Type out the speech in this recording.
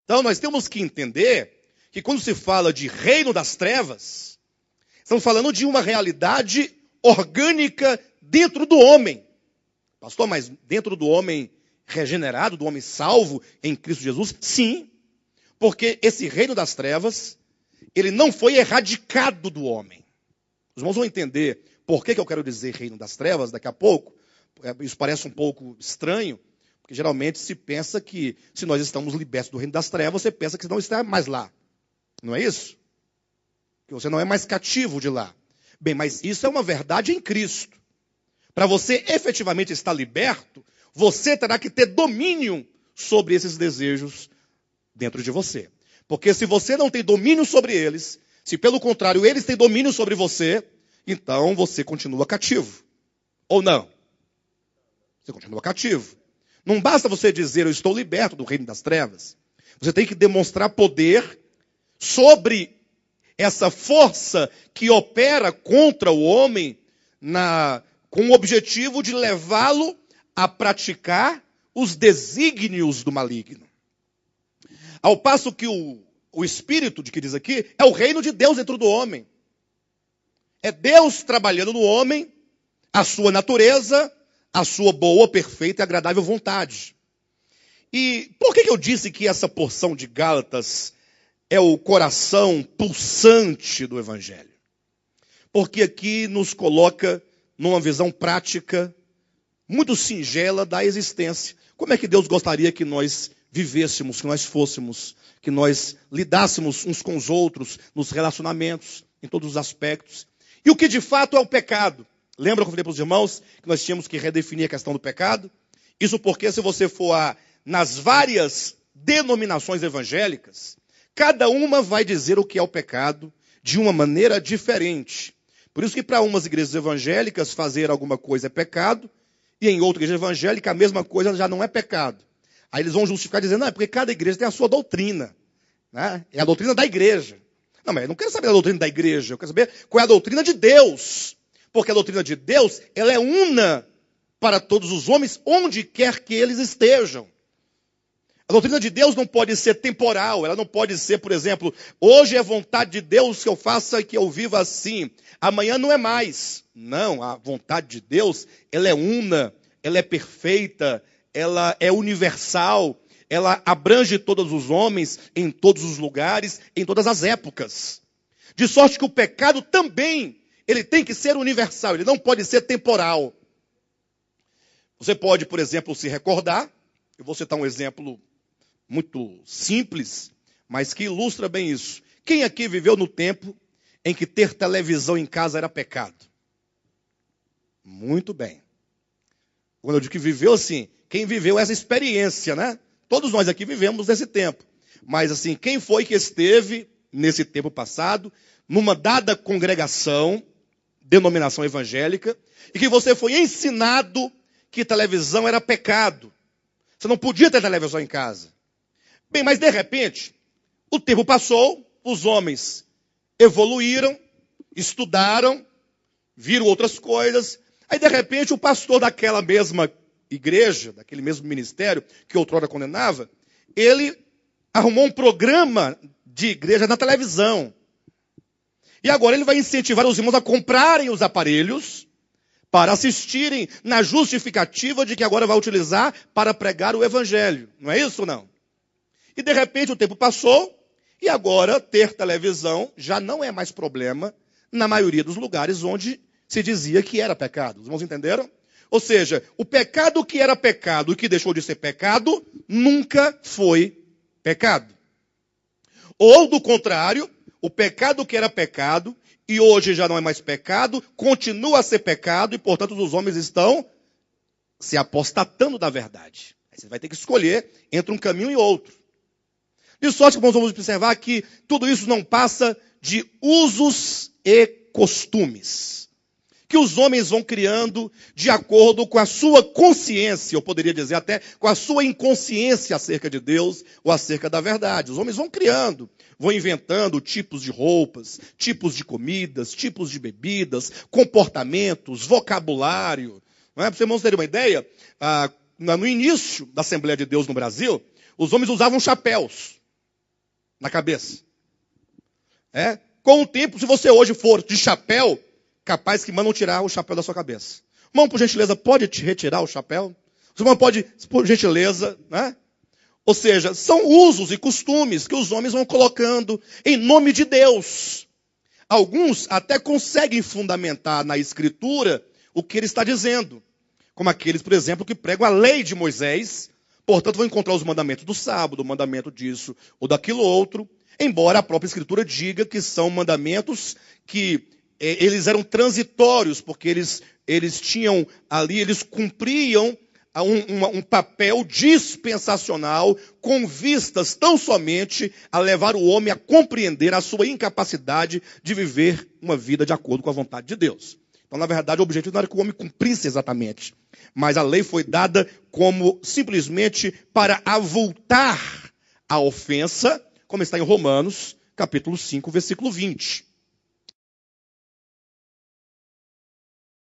Então nós temos que entender que quando se fala de reino das trevas, estamos falando de uma realidade orgânica dentro do homem. Pastor, mas dentro do homem regenerado, do homem salvo em Cristo Jesus? Sim, porque esse reino das trevas, ele não foi erradicado do homem. Os irmãos vão entender por que eu quero dizer reino das trevas daqui a pouco. Isso parece um pouco estranho, porque geralmente se pensa que se nós estamos libertos do reino das trevas, você pensa que você não está mais lá. Não é isso? Que você não é mais cativo de lá. Bem, mas isso é uma verdade em Cristo. Para você efetivamente estar liberto, você terá que ter domínio sobre esses desejos dentro de você. Porque se você não tem domínio sobre eles, se pelo contrário eles têm domínio sobre você, então você continua cativo. Ou não? Você continua cativo. Não basta você dizer, eu estou liberto do reino das trevas. Você tem que demonstrar poder sobre essa força que opera contra o homem com o objetivo de levá-lo a praticar os desígnios do maligno. Ao passo que o espírito, de que diz aqui, é o reino de Deus dentro do homem. É Deus trabalhando no homem a sua natureza, a sua boa, perfeita e agradável vontade. E por que eu disse que essa porção de Gálatas é o coração pulsante do Evangelho? Porque aqui nos coloca numa visão prática, muito singela da existência. Como é que Deus gostaria que nós vivêssemos, que nós fôssemos, que nós lidássemos uns com os outros, nos relacionamentos, em todos os aspectos. E o que de fato é o pecado? Lembra que eu falei para os irmãos que nós tínhamos que redefinir a questão do pecado? Isso porque se você for nas várias denominações evangélicas, cada uma vai dizer o que é o pecado de uma maneira diferente. Por isso que para umas igrejas evangélicas fazer alguma coisa é pecado, e em outra igreja evangélica a mesma coisa já não é pecado. Aí eles vão justificar dizendo, não, é porque cada igreja tem a sua doutrina. Né? É a doutrina da igreja. Não, mas eu não quero saber da doutrina da igreja, eu quero saber qual é a doutrina de Deus. Porque a doutrina de Deus, ela é una para todos os homens, onde quer que eles estejam. A doutrina de Deus não pode ser temporal, ela não pode ser, por exemplo, hoje é vontade de Deus que eu faça e que eu viva assim, amanhã não é mais. Não, a vontade de Deus, ela é una, ela é perfeita, ela é universal, ela abrange todos os homens, em todos os lugares, em todas as épocas. De sorte que o pecado também, ele tem que ser universal, ele não pode ser temporal. Você pode, por exemplo, se recordar, eu vou citar um exemplo muito simples, mas que ilustra bem isso. Quem aqui viveu no tempo em que ter televisão em casa era pecado? Muito bem. Quando eu digo que viveu assim, quem viveu essa experiência, né? Todos nós aqui vivemos nesse tempo. Mas assim, quem foi que esteve nesse tempo passado, numa dada congregação, denominação evangélica, e que você foi ensinado que televisão era pecado? Você não podia ter televisão em casa. Bem, mas de repente, o tempo passou, os homens evoluíram, estudaram, viram outras coisas. Aí, de repente, o pastor daquela mesma igreja, daquele mesmo ministério que outrora condenava, ele arrumou um programa de igreja na televisão. E agora ele vai incentivar os irmãos a comprarem os aparelhos para assistirem na justificativa de que agora vai utilizar para pregar o evangelho. Não é isso, não? E de repente o tempo passou e agora ter televisão já não é mais problema na maioria dos lugares onde se dizia que era pecado. Os irmãos entenderam? Ou seja, o pecado que era pecado e que deixou de ser pecado nunca foi pecado. Ou do contrário, o pecado que era pecado e hoje já não é mais pecado, continua a ser pecado e, portanto, os homens estão se apostatando da verdade. Aí você vai ter que escolher entre um caminho e outro. De sorte que nós vamos observar que tudo isso não passa de usos e costumes, que os homens vão criando de acordo com a sua consciência, eu poderia dizer até com a sua inconsciência acerca de Deus ou acerca da verdade. Os homens vão criando, vão inventando tipos de roupas, tipos de comidas, tipos de bebidas, comportamentos, vocabulário. Não é? Para vocês terem uma ideia, no início da Assembleia de Deus no Brasil, os homens usavam chapéus. na cabeça. Com o tempo, se você hoje for de chapéu, capaz que mandam tirar o chapéu da sua cabeça. Irmão, por gentileza, pode te retirar o chapéu? O irmão pode, por gentileza, né? Ou seja, são usos e costumes que os homens vão colocando em nome de Deus. Alguns até conseguem fundamentar na Escritura o que ele está dizendo. Como aqueles, por exemplo, que pregam a lei de Moisés. Portanto, vão encontrar os mandamentos do sábado, o mandamento disso ou daquilo outro. Embora a própria Escritura diga que são mandamentos que eles eram transitórios, porque eles tinham ali, eles cumpriam um papel dispensacional com vistas tão somente a levar o homem a compreender a sua incapacidade de viver uma vida de acordo com a vontade de Deus. Então, na verdade, o objetivo não era que o homem cumprisse exatamente, mas a lei foi dada como simplesmente para avultar a ofensa, como está em Romanos, capítulo 5, versículo 20.